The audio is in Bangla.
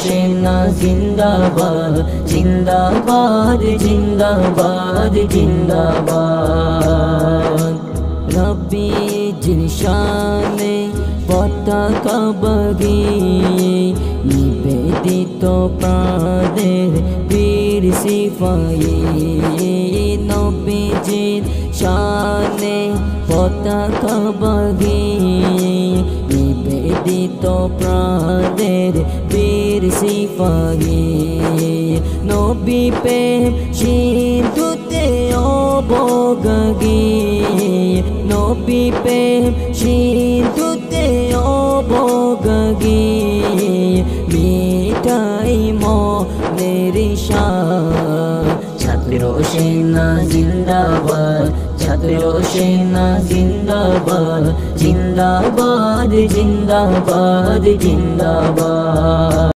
সেনা জিন্দাবাদ জিন্দাবাদ জিন্দাবাদ জিন্দাবাদ। রব্বি জিলশানে পতাকা বাগিয়ে নিবেদিত প্রাণের বীর সিপাহী। নবীজির শানে পতাকা বাগিয়ে নিবেদিত প্রাণের বীর সিপাহী। নবী প্রেম সিন্ধুতে অবগাগিয়ে নবী প্রেম সিন্ধুতে অবগাগিয়ে মিটাই মনের শান। ছাত্র সেনা জিন্দাবাদ ছাত্র সেনা জিন্দাবাদ জিন্দাবাদ জিন্দাবাদ জিন্দাবাদ।